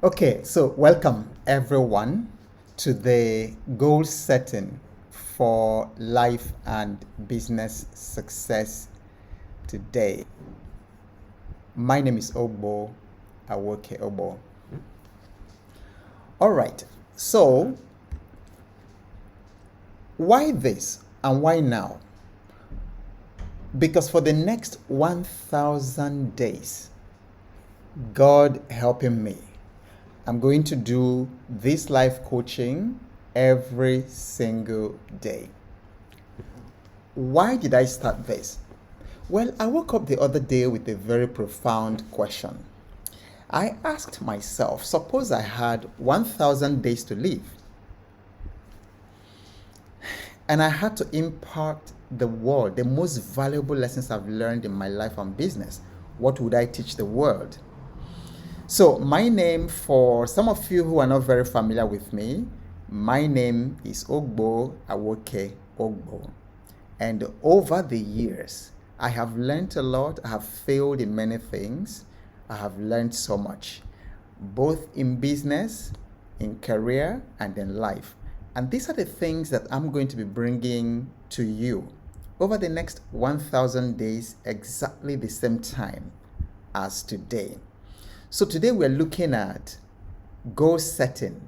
Okay, so welcome everyone to the goal setting for life and business success today. My name is Ogbo Awoke Obo. All right, so why this and why now? Because for the next 1,000 days, God helping me, I'm going to do this life coaching every single day. Why did I start this? Well, I woke up the other day with a very profound question. I asked myself, suppose I had 1,000 days to live and I had to impart the world the most valuable lessons I've learned in my life and business. What would I teach the world? So my name, for some of you who are not very familiar with me, my name is Ogbo Awoke Ogbo. And over the years, I have learned a lot. I have failed in many things. I have learned so much, both in business, in career, and in life. And these are the things that I'm going to be bringing to you over the next 1,000 days, exactly the same time as today. So today we're looking at goal setting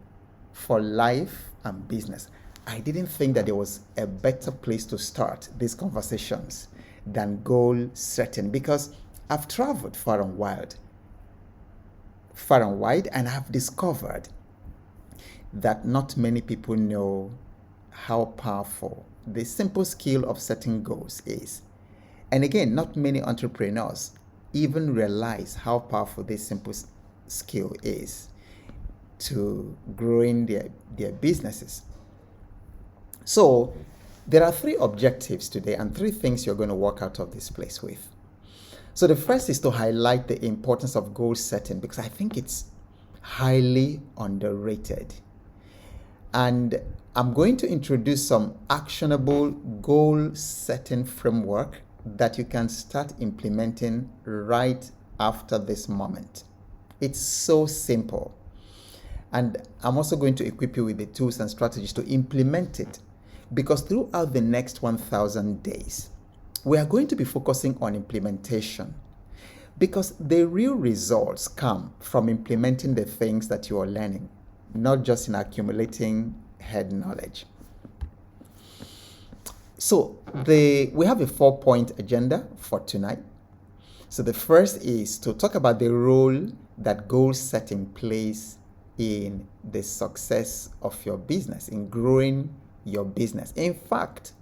for life and business. I didn't think that there was a better place to start these conversations than goal setting, because I've traveled far and wide, and I've discovered that not many people know how powerful the simple skill of setting goals is. And again, not many entrepreneurs even realize how powerful this simple skill is to growing their businesses. So there are three objectives today and three things you're going to walk out of this place with. So the first is to highlight the importance of goal setting, because I think it's highly underrated. And I'm going to introduce some actionable goal setting framework that you can start implementing right after this moment. It's so simple. And I'm also going to equip you with the tools and strategies to implement it, because throughout the next 1,000 days, we are going to be focusing on implementation, because the real results come from implementing the things that you are learning, not just in accumulating head knowledge. So we have a 4-point agenda for tonight. So the first is to talk about the role that goal setting plays in the success of your business, in growing your business. In fact,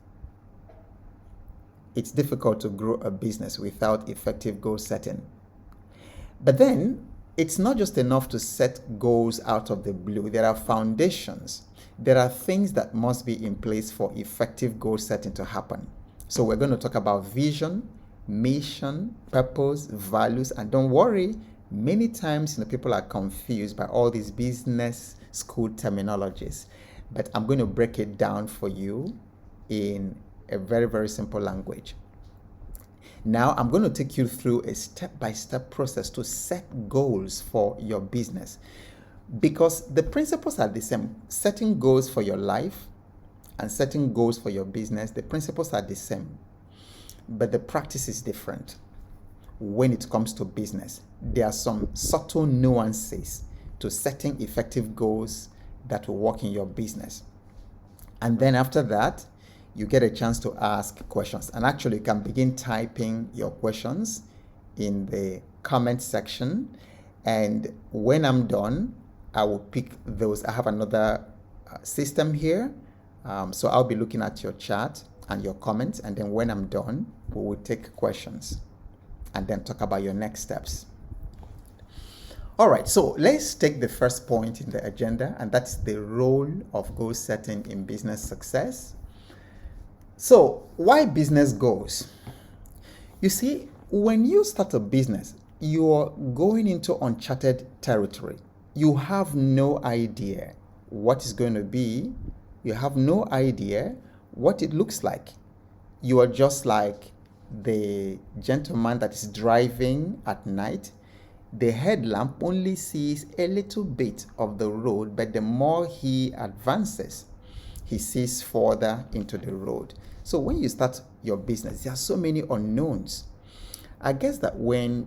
it's difficult to grow a business without effective goal setting. But then it's not just enough to set goals out of the blue. There are foundations. There are things that must be in place for effective goal setting to happen. So we're going to talk about vision, mission, purpose, values, and don't worry, many times people are confused by all these business school terminologies, but I'm going to break it down for you in a very, very simple language. Now, I'm going to take you through a step-by-step process to set goals for your business, because the principles are the same. Setting goals for your life and setting goals for your business, the principles are the same, but the practice is different. When it comes to business, there are some subtle nuances to setting effective goals that will work in your business. And then after that, you get a chance to ask questions. And actually, you can begin typing your questions in the comment section. And when I'm done, I will pick those. I have another system here. So I'll be looking at your chat and your comments. And then when I'm done, we will take questions and then talk about your next steps. All right, so let's take the first point in the agenda, and that's the role of goal setting in business success. So why business goals? You see, when you start a business, you're going into uncharted territory. You have no idea what is going to be. You have no idea what it looks like. You are just like the gentleman that is driving at night. The headlamp only sees a little bit of the road, but the more he advances, he sees further into the road. So when you start your business, there are so many unknowns. I guess that when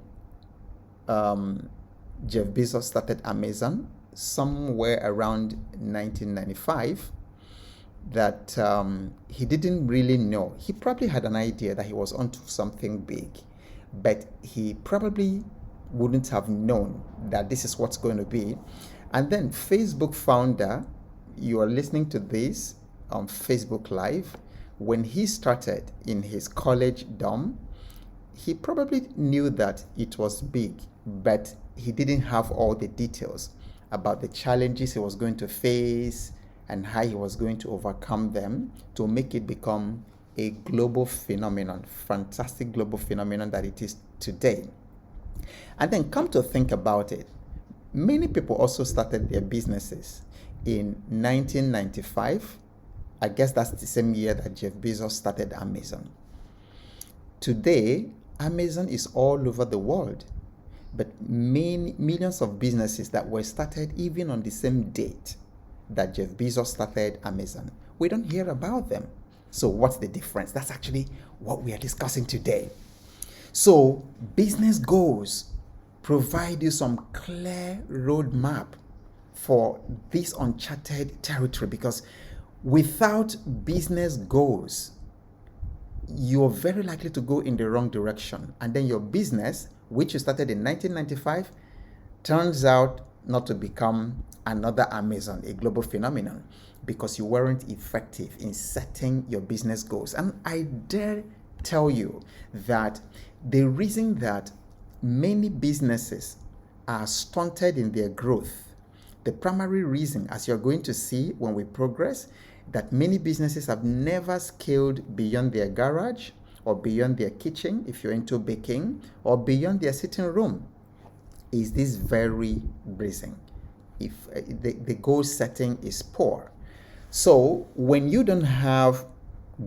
Jeff Bezos started Amazon somewhere around 1995, that he didn't really know. He probably had an idea that he was onto something big, but he probably wouldn't have known that this is what's going to be. And then Facebook founder, you are listening to this on Facebook Live, when he started in his college dorm, he probably knew that it was big, but he didn't have all the details about the challenges he was going to face and how he was going to overcome them to make it become a global phenomenon, fantastic global phenomenon that it is today. And then come to think about it, many people also started their businesses in 1995. I guess that's the same year that Jeff Bezos started Amazon. Today, Amazon is all over the world, but millions of businesses that were started even on the same date that Jeff Bezos started Amazon, we don't hear about them. So what's the difference? That's actually what we are discussing today. So business goals provide you some clear roadmap for this uncharted territory, because without business goals, you're very likely to go in the wrong direction. And then your business, which you started in 1995, turns out not to become another Amazon, a global phenomenon, because you weren't effective in setting your business goals. And I dare tell you that the reason that many businesses are stunted in their growth, the primary reason, as you're going to see when we progress, that many businesses have never scaled beyond their garage or beyond their kitchen, if you're into baking, or beyond their sitting room, is this very reason. If the goal setting is poor. So when you don't have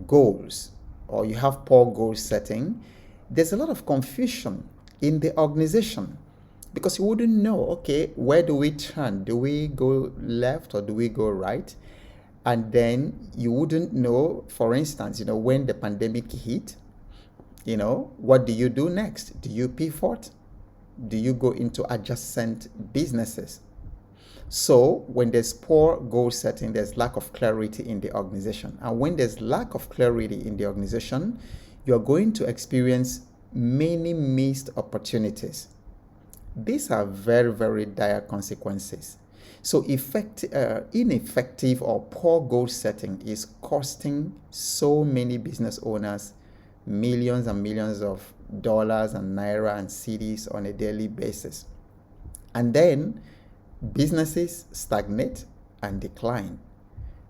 goals, or you have poor goal setting, there's a lot of confusion in the organization, because you wouldn't know, okay, where do we turn? Do we go left or do we go right? And then you wouldn't know, for instance, when the pandemic hit, what do you do next? Do you pivot? Do you go into adjacent businesses? So when there's poor goal setting, there's lack of clarity in the organization. And when there's lack of clarity in the organization, you're going to experience many missed opportunities. These are very, very dire consequences. So ineffective or poor goal setting is costing so many business owners millions and millions of dollars and naira and cedis on a daily basis. And then businesses stagnate and decline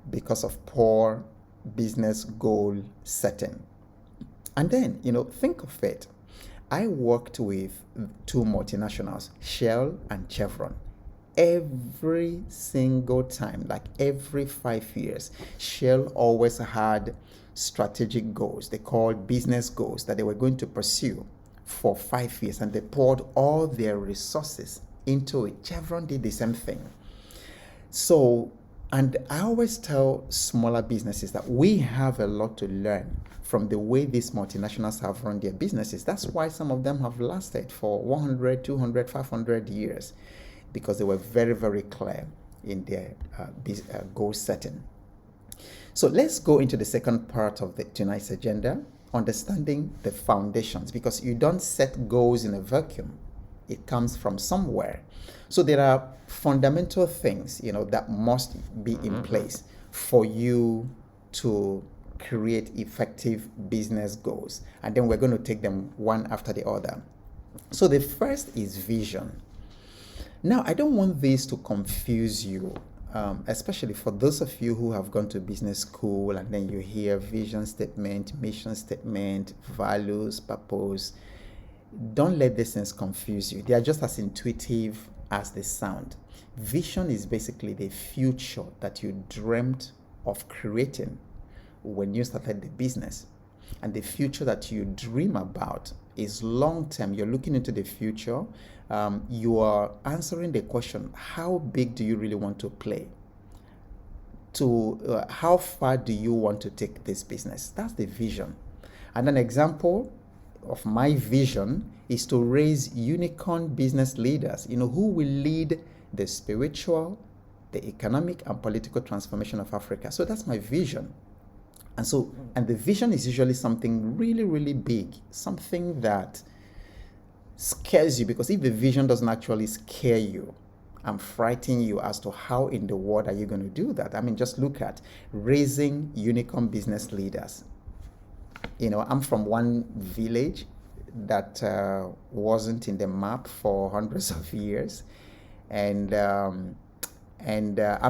because of poor business goal setting. And then, think of it. I worked with two multinationals, Shell and Chevron. Every single time, like every 5 years, Shell always had strategic goals. They called business goals that they were going to pursue for 5 years, and they poured all their resources into it. Chevron did the same thing. So, and I always tell smaller businesses that we have a lot to learn from the way these multinationals have run their businesses. That's why some of them have lasted for 100, 200, 500 years, because they were very, very clear in their goal setting. So let's go into the second part of tonight's agenda, understanding the foundations, because you don't set goals in a vacuum. It comes from somewhere. So there are fundamental things, that must be in place for you to create effective business goals. And then we're going to take them one after the other. So the first is vision. Now, I don't want this to confuse you, especially for those of you who have gone to business school and then you hear vision statement, mission statement, values, purpose. Don't let these things confuse you. They are just as intuitive as they sound. Vision is basically the future that you dreamt of creating when you started the business, and the future that you dream about is long term. You're looking into the future. You are answering the question, how big do you really want to play? How far do you want to take this business? That's the vision. And an example of my vision is to raise unicorn business leaders, who will lead the spiritual, the economic, and political transformation of Africa. So that's my vision. And the vision is usually something really, really big, something that scares you, because if the vision doesn't actually scare you and frighten you as to how in the world are you going to do that? I mean, just look at raising unicorn business leaders. I'm from one village that wasn't in the map for hundreds of years, and I'm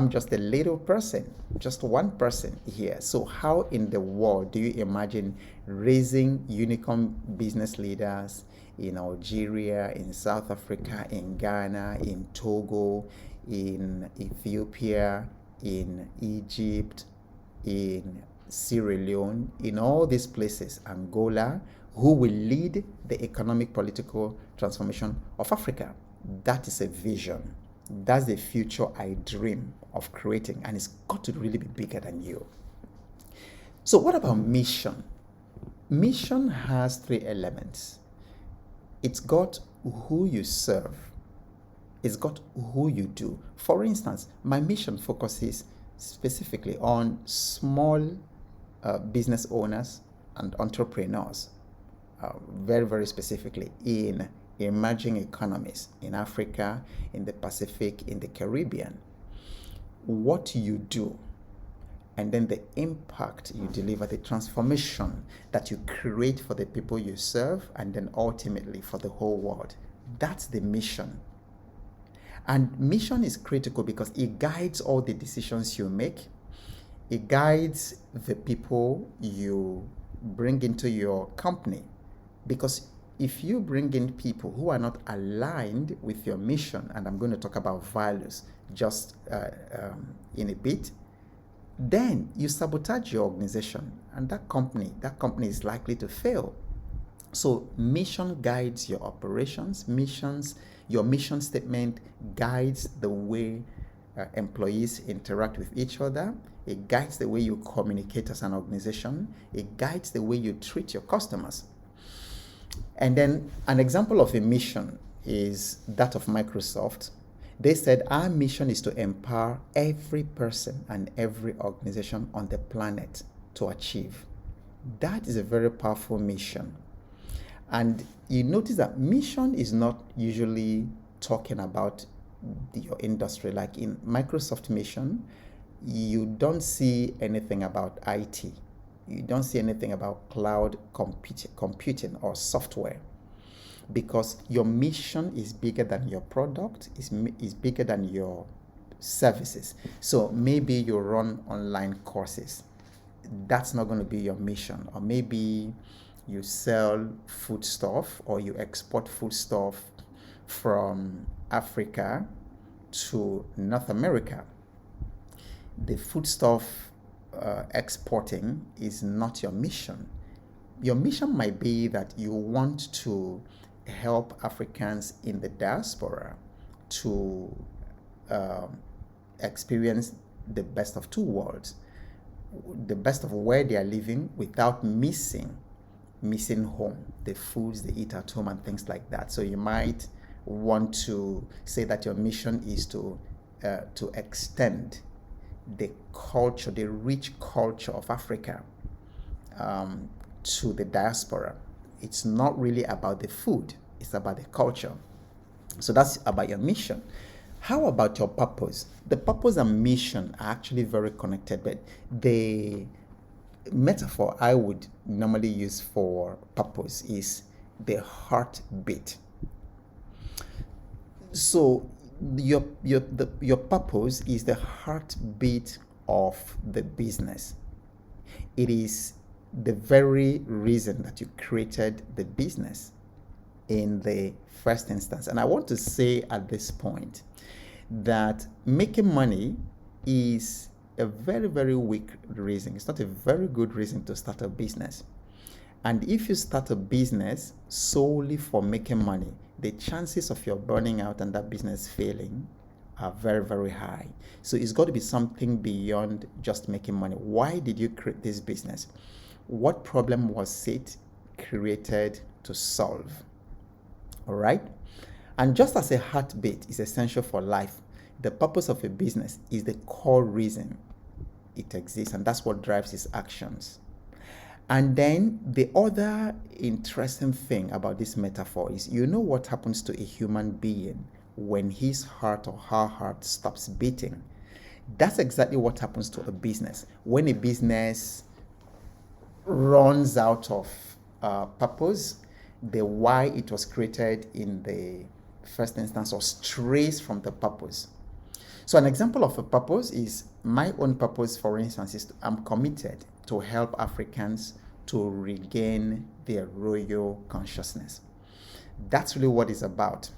just a little person, just one person here. So how in the world do you imagine raising unicorn business leaders in Algeria, in South Africa, in Ghana, in Togo, in Ethiopia, in Egypt, in Sierra Leone, in all these places, Angola, who will lead the economic political transformation of Africa? That is a vision. That's the future I dream of creating, and it's got to really be bigger than you. So what about mission? Mission has 3 elements. It's got who you serve. It's got who you do. For instance, my mission focuses specifically on small business owners and entrepreneurs, very, very specifically in emerging economies in Africa, in the Pacific, in the Caribbean. What you do, and then the impact you deliver, the transformation that you create for the people you serve, and then ultimately for the whole world. That's the mission. And mission is critical because it guides all the decisions you make. It guides the people you bring into your company, because if you bring in people who are not aligned with your mission, and I'm going to talk about values just in a bit, then you sabotage your organization, and that company is likely to fail. So mission guides your operations. Your mission statement guides the way employees interact with each other. It guides the way you communicate as an organization. It guides the way you treat your customers. And then an example of a mission is that of Microsoft. They said, our mission is to empower every person and every organization on the planet to achieve. That is a very powerful mission. And you notice that mission is not usually talking about your industry. Like in Microsoft mission, you don't see anything about IT. You don't see anything about cloud computing or software, because your mission is bigger than your product, is bigger than your services. So maybe you run online courses. That's not going to be your mission. Or maybe you sell foodstuff, or you export foodstuff from Africa to North America. The foodstuff exporting is not your mission. Your mission might be that you want to help Africans in the diaspora to experience the best of 2 worlds, the best of where they are living without missing home, the foods they eat at home and things like that. So you might want to say that your mission is to extend the culture, the rich culture of Africa to the diaspora. It's not really about the food, it's about the culture. So that's about your mission. How about your purpose? The purpose and mission are actually very connected, but the metaphor I would normally use for purpose is the heartbeat. So your purpose is the heartbeat of the business. It is the very reason that you created the business in the first instance. And I want to say at this point that making money is a very, very weak reason. It's not a very good reason to start a business. And if you start a business solely for making money, the chances of your burning out and that business failing are very, very high. So it's got to be something beyond just making money. Why did you create this business? What problem was it created to solve? All right? And just as a heartbeat is essential for life, the purpose of a business is the core reason it exists, and that's what drives its actions. And then the other interesting thing about this metaphor is, you know what happens to a human being when his heart or her heart stops beating? That's exactly what happens to a business. When a business runs out of purpose, the why it was created in the first instance, or strays from the purpose. So an example of a purpose is my own purpose, for instance, is I'm committed to help Africans to regain their royal consciousness. That's really what it's about.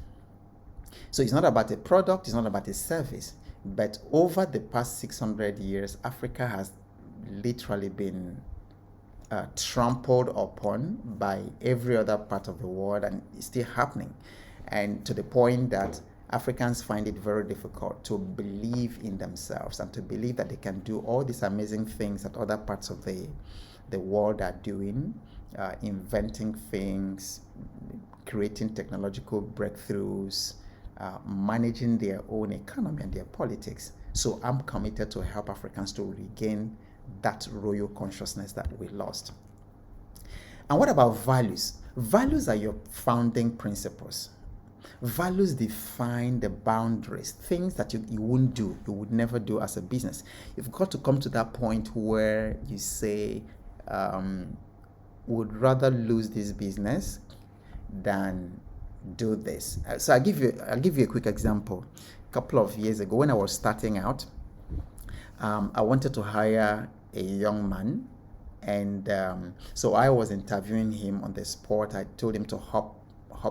So it's not about a product, it's not about a service, but over the past 600 years, Africa has literally been trampled upon by every other part of the world, and it's still happening. And to the point that Africans find it very difficult to believe in themselves and to believe that they can do all these amazing things that other parts of the world are doing, inventing things, creating technological breakthroughs, managing their own economy and their politics. So I'm committed to help Africans to regain that royal consciousness that we lost. And what about values? Values are your founding principles. Values define the boundaries, things that you wouldn't do, you would never do as a business. You've got to come to that point where you say, would rather lose this business than do this. So I'll give you a quick example. A couple of years ago, when I was starting out, I wanted to hire a young man, and so I was interviewing him on the spot. I told him to hop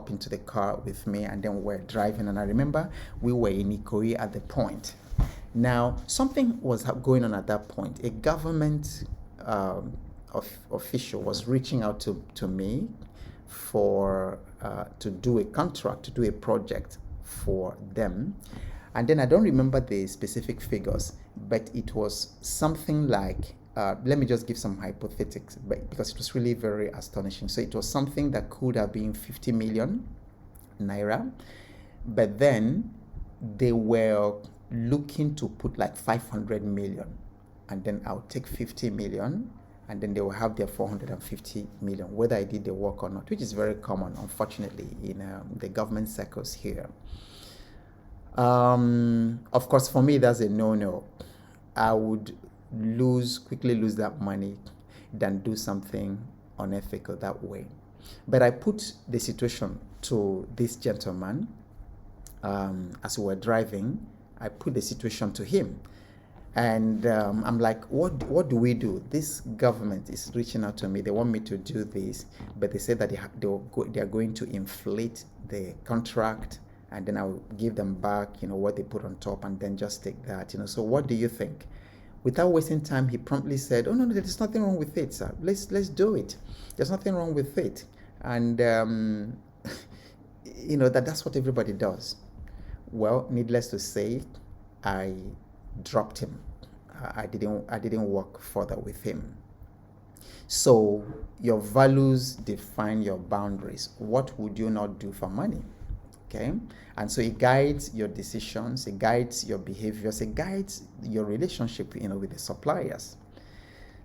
into the car with me, and then we're driving. And I remember we were in Ikoyi at the point. Now, something was going on at that point. A government official was reaching out to me for to do a contract, to do a project for them. And then I don't remember the specific figures, but it was something like, let me just give some hypothetics, because it was really very astonishing. So it was something that could have been 50 million naira, but then they were looking to put like 500 million, and then I'll take 50 million, and then they will have their 450 million, whether I did the work or not, which is very common, unfortunately, in the government circles here. Of course, for me, that's a no-no. I would quickly lose that money than do something unethical that way. But I put the situation to this gentleman as we were driving. I put the situation to him, and I'm like, what do we do? This government is reaching out to me. They want me to do this, but they said that they are going to inflate the contract, and then I'll give them back, what they put on top, and then just take that, So what do you think? Without wasting time, he promptly said, "Oh no, there's nothing wrong with it, sir. Let's do it. There's nothing wrong with it." And that's what everybody does. Well, needless to say, I dropped him. I didn't work further with him. So your values define your boundaries. What would you not do for money? Okay, and so it guides your decisions, it guides your behaviors, it guides your relationship, with the suppliers.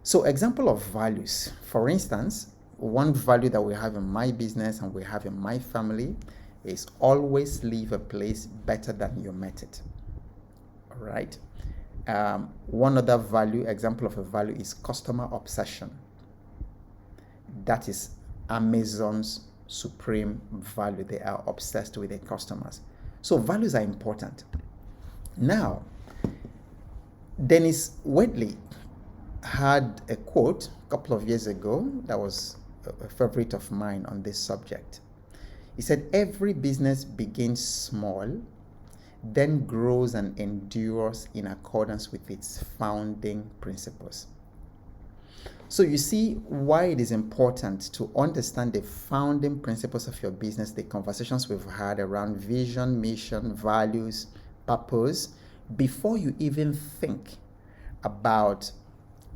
So example of values, for instance, one value that we have in my business and we have in my family is always leave a place better than you met it. All right. One other example of a value is customer obsession. That is Amazon's supreme value. They are obsessed with their customers. So values are important. Now, Dennis Wedley had a quote a couple of years ago that was a favorite of mine on this subject. He said, "Every business begins small, then grows and endures in accordance with its founding principles." So you see why it is important to understand the founding principles of your business, the conversations we've had around vision, mission, values, purpose, before you even think about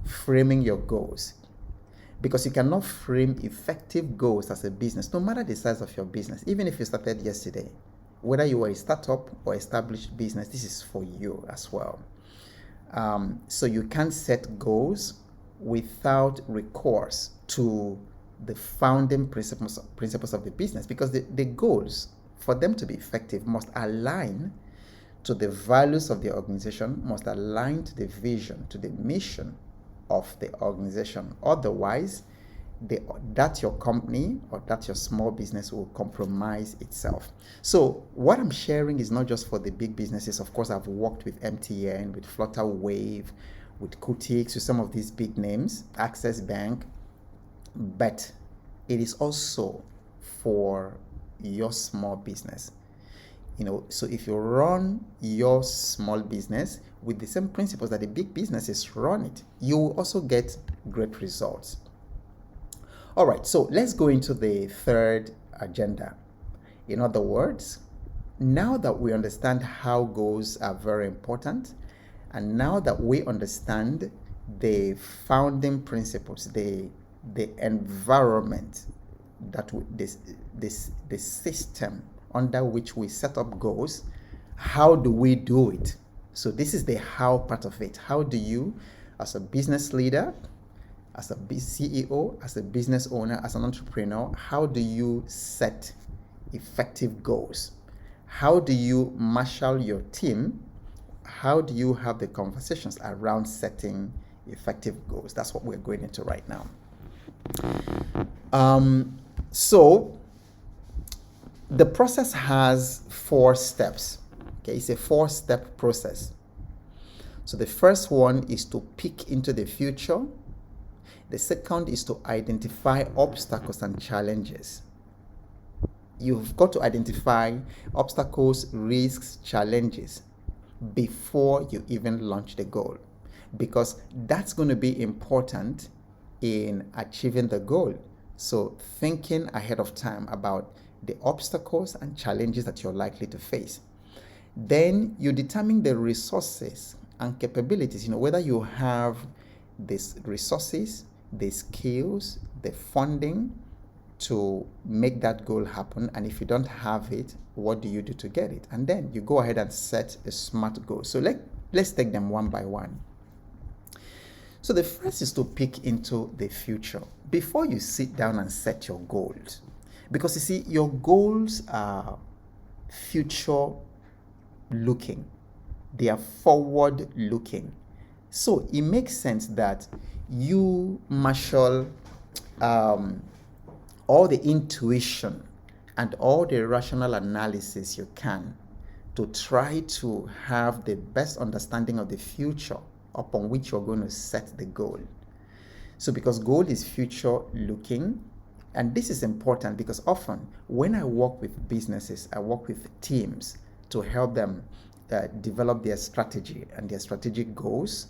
framing your goals. Because you cannot frame effective goals as a business, no matter the size of your business. Even if you started yesterday, whether you were a startup or established business, this is for you as well. So you can't set goals without recourse to the founding principles of the business, because the goals, for them to be effective, must align to the values of the organization, must align to the vision, to the mission of the organization. Otherwise, that your company or that your small business will compromise itself. So what I'm sharing is not just for the big businesses. Of course, I've worked with MTN, with Flutterwave, with Kutix, with some of these big names, Access Bank, but it is also for your small business. So if you run your small business with the same principles that the big businesses run it, you will also get great results. All right, so let's go into the third agenda. In other words, now that we understand how goals are very important, and now that we understand the founding principles, the environment, the system under which we set up goals, how do we do it? So this is the how part of it. How do you, as a business leader, as a CEO, as a business owner, as an entrepreneur, how do you set effective goals? How do you marshal your team? How do you have the conversations around setting effective goals? That's what we're going into right now. So the process has 4 steps. Okay, it's a 4-step process. So the first one is to peek into the future. The second is to identify obstacles and challenges. You've got to identify obstacles, risks, challenges before you even launch the goal, because that's going to be important in achieving the goal. So thinking ahead of time about the obstacles and challenges that you're likely to face. Then you determine the resources and capabilities, whether you have these resources, the skills, the funding to make that goal happen. And if you don't have it, what do you do to get it? And then you go ahead and set a SMART goal. So let's take them one by one. So the first is to peek into the future before you sit down and set your goals. Because you see, your goals are future looking. They are forward looking. So it makes sense that you marshal all the intuition and all the rational analysis you can to try to have the best understanding of the future upon which you're going to set the goal. So because goal is future looking, and this is important because often when I work with businesses, I work with teams to help them develop their strategy and their strategic goals.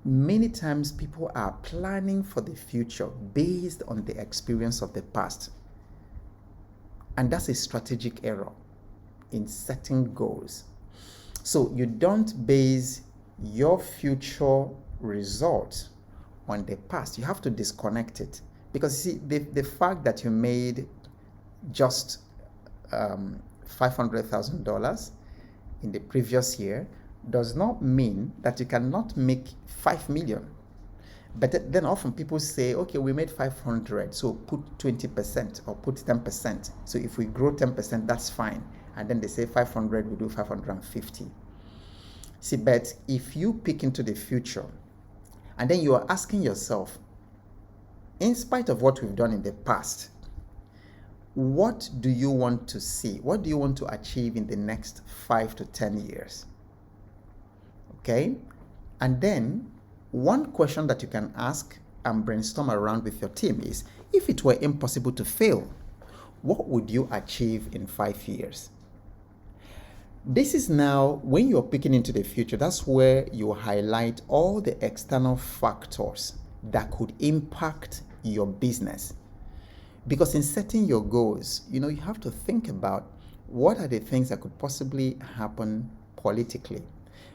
Many times people are planning for the future based on the experience of the past. And that's a strategic error in setting goals. So you don't base your future results on the past. You have to disconnect it. Because you see, the fact that you made just $500,000 in the previous year does not mean that you cannot make 5 million. But then often people say, okay, we made 500, so put 20% or put 10%. So if we grow 10%, that's fine. And then they say 500, we do 550. See, but if you peek into the future and then you are asking yourself, in spite of what we've done in the past, what do you want to see? What do you want to achieve in the next 5 to 10 years? Okay? And then one question that you can ask and brainstorm around with your team is, if it were impossible to fail, what would you achieve in 5 years? This is now, when you're peeking into the future, that's where you highlight all the external factors that could impact your business. Because in setting your goals, you have to think about what are the things that could possibly happen politically.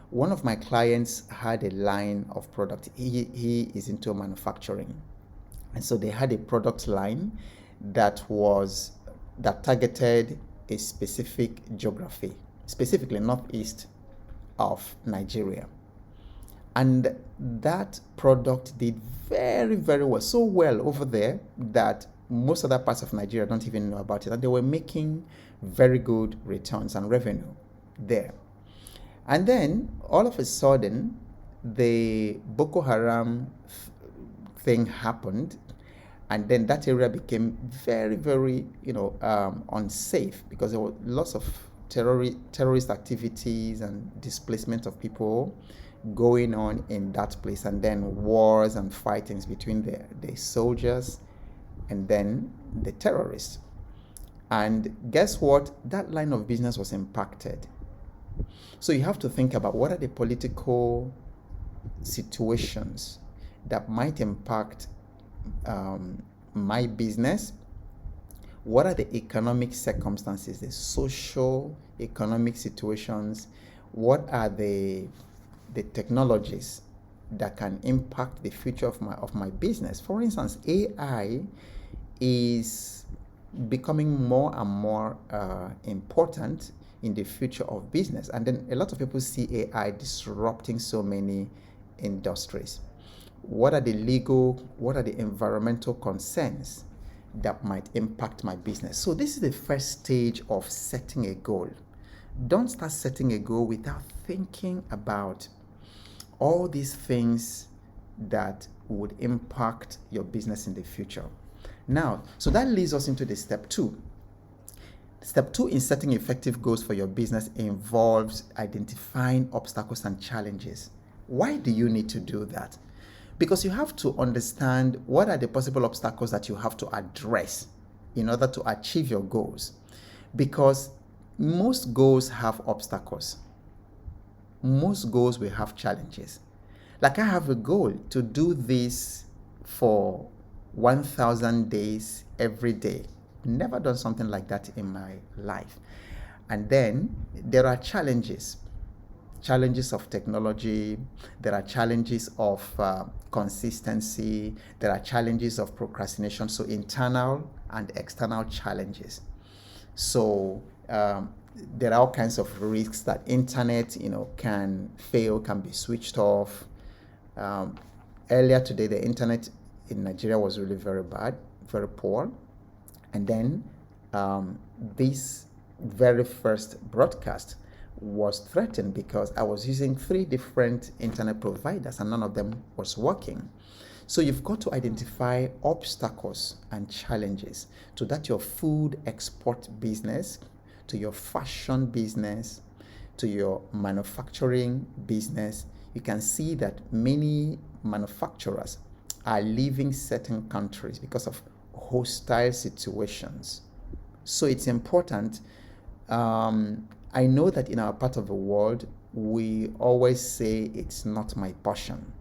One of my clients had a line of product. He is into manufacturing. And so they had a product line that targeted a specific geography, specifically northeast of Nigeria. And that product did very, very well. So well over there that most other parts of Nigeria don't even know about it. And they were making very good returns and revenue there. And then all of a sudden, the Boko Haram thing happened. And then that area became very, very, unsafe, because there were lots of terrorist activities and displacement of people going on in that place, and then wars and fightings between the soldiers and then the terrorists. And guess what? That line of business was impacted. So you have to think about what are the political situations that might impact my business. What are the economic circumstances, the social economic situations? What are the technologies that can impact the future of my business? For instance, AI is becoming more and more important in the future of business. And then a lot of people see AI disrupting so many industries. What are the legal, what are the environmental concerns that might impact my business? So this is the first stage of setting a goal. Don't start setting a goal without thinking about all these things that would impact your business in the future. Now, so that leads us into the step 2. Step 2 in setting effective goals for your business involves identifying obstacles and challenges. Why do you need to do that? Because you have to understand what are the possible obstacles that you have to address in order to achieve your goals. Because most goals have obstacles. Most goals will have challenges. Like, I have a goal to do this for 1,000 days every day. Never done something like that in my life. And then there are challenges of technology, there are challenges of consistency, there are challenges of procrastination, so internal and external challenges. So there are all kinds of risks that internet, can fail, can be switched off. Earlier today, the internet in Nigeria was really very bad, very poor. And then this very first broadcast was threatened because I was using 3 different internet providers and none of them was working. So you've got to identify obstacles and challenges so that your food export business, to your fashion business, to your manufacturing business, you can see that many manufacturers are leaving certain countries because of hostile situations. So it's important. I know that in our part of the world, we always say it's not my portion.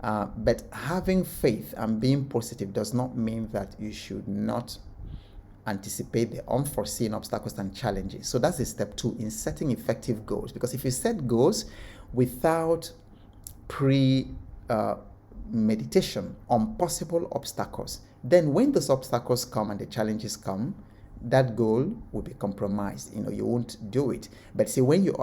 But having faith and being positive does not mean that you should not anticipate the unforeseen obstacles and challenges. So that's the step 2 in setting effective goals. Because if you set goals without meditation on possible obstacles, then when those obstacles come and the challenges come, that goal will be compromised. You won't do it. But see, when you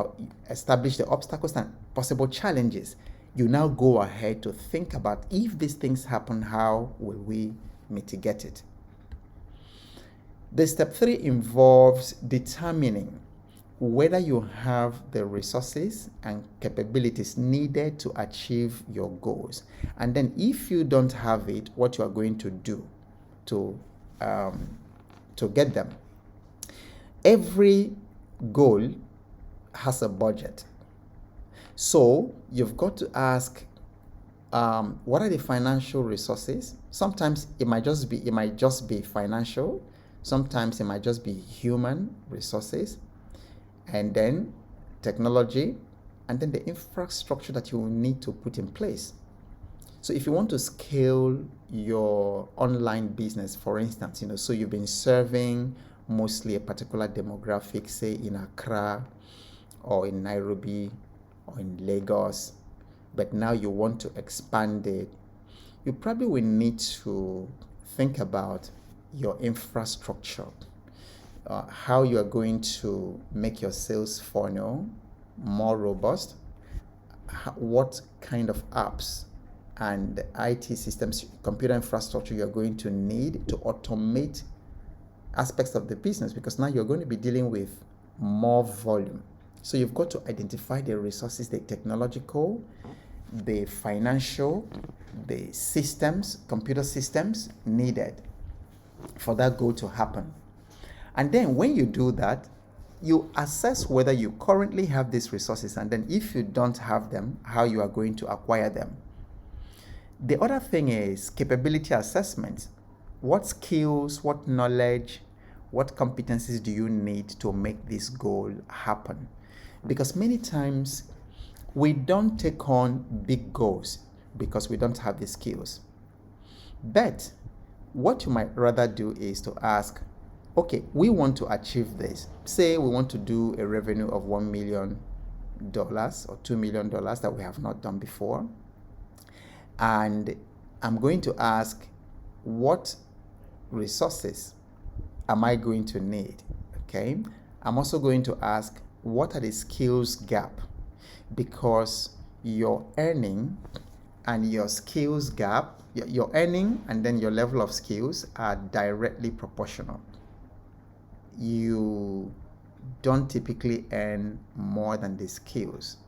establish the obstacles and possible challenges, you now go ahead to think about, if these things happen, how will we mitigate it? The step 3 involves determining whether you have the resources and capabilities needed to achieve your goals. And then if you don't have it, what you are going to do to get them. Every goal has a budget. So you've got to ask, what are the financial resources? Sometimes it might just be financial. Sometimes it might just be human resources, and then technology, and then the infrastructure that you will need to put in place. So if you want to scale your online business, for instance, so you've been serving mostly a particular demographic, say in Accra or in Nairobi or in Lagos, but now you want to expand it, you probably will need to think about your infrastructure, how you are going to make your sales funnel more robust, what kind of apps and IT systems, computer infrastructure you're going to need to automate aspects of the business, because now you're going to be dealing with more volume. So you've got to identify the resources, the technological, the financial, the systems, computer systems needed for that goal to happen. And then when you do that, you assess whether you currently have these resources, and then if you don't have them, how you are going to acquire them. The other thing is capability assessment. What skills, what knowledge, what competencies do you need to make this goal happen? Because many times we don't take on big goals because we don't have the skills. But what you might rather do is to ask, okay, we want to achieve this. Say we want to do a revenue of $1 million or $2 million that we have not done before. And I'm going to ask, what resources am I going to need? Okay. I'm also going to ask, what are the skills gap? Because your earning and your skills gap, your earning and then your level of skills are directly proportional. You don't typically earn more than the skills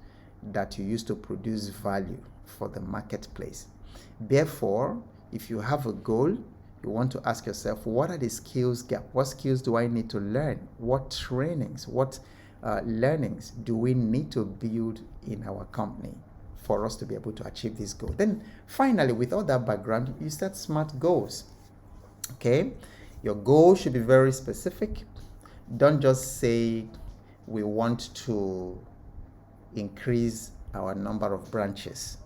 that you use to produce value for the marketplace. Therefore, if you have a goal, you want to ask yourself, what are the skills gap? What skills do I need to learn? What trainings, what learnings do we need to build in our company for us to be able to achieve this goal? Then finally, with all that background, you set SMART goals. Okay, your goal should be very specific. Don't just say we want to increase our number of branches.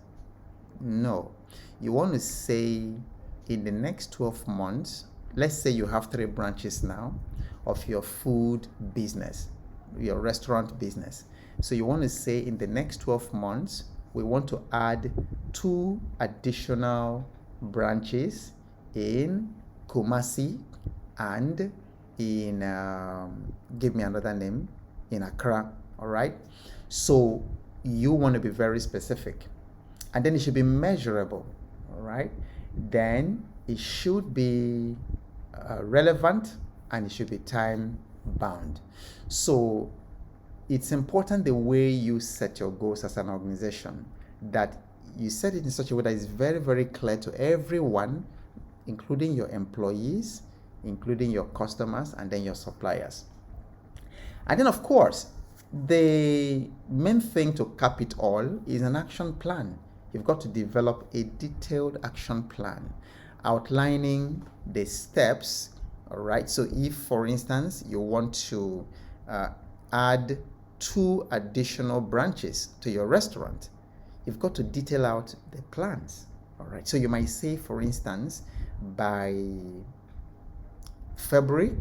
No, you want to say in the next 12 months, let's say you have 3 branches now of your food business, your restaurant business. So you want to say in the next 12 months, we want to add 2 additional branches in Kumasi and in, give me another name, in Accra. All right. So you want to be very specific, and then it should be measurable. All right. Then it should be relevant, and it should be time bound. So it's important the way you set your goals as an organization, that you set it in such a way that is very, very clear to everyone, including your employees, including your customers, and then your suppliers. And then, of course, the main thing to cap it all is an action plan. You've got to develop a detailed action plan outlining the steps. All right. So if, for instance, you want to add 2 additional branches to your restaurant, you've got to detail out the plans. All right. So you might say, for instance, by February,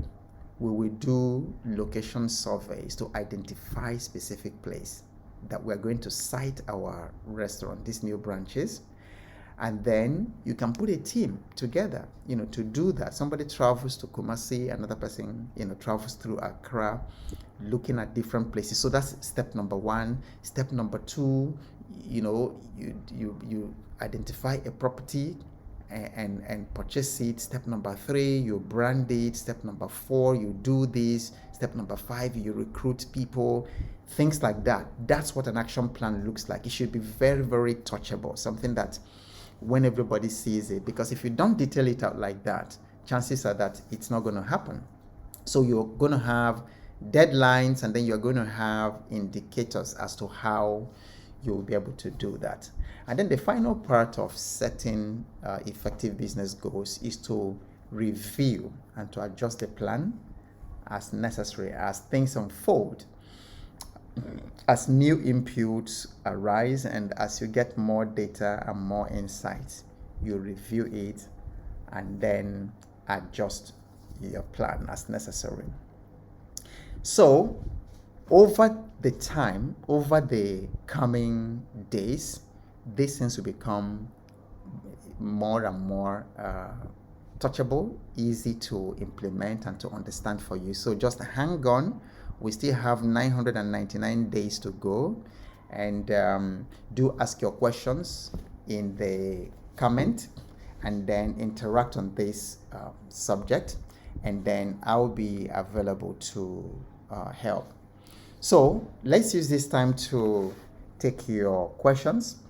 we will do location surveys to identify specific place that we're going to site our restaurant, these new branches. And then you can put a team together, to do that. Somebody travels to Kumasi, another person, travels through Accra, looking at different places. So that's step number 1. Step number 2, you identify a property and purchase it. Step number 3, you brand it. Step number 4, you do this. Step number 5, you recruit people, things like that. That's what an action plan looks like. It should be very, very touchable, something that when everybody sees it, because if you don't detail it out like that, chances are that it's not going to happen. So you're going to have deadlines, and then you're going to have indicators as to how you'll be able to do that. And then the final part of setting effective business goals is to review and to adjust the plan as necessary as things unfold. as new inputs arise and as you get more data and more insights, you review it and then adjust your plan as necessary. So, over the coming days, these things will become more and more touchable, easy to implement and to understand for you. So just hang on. We still have 999 days to go. And do ask your questions in the comment and then interact on this subject. And then I'll be available to help. So let's use this time to take your questions.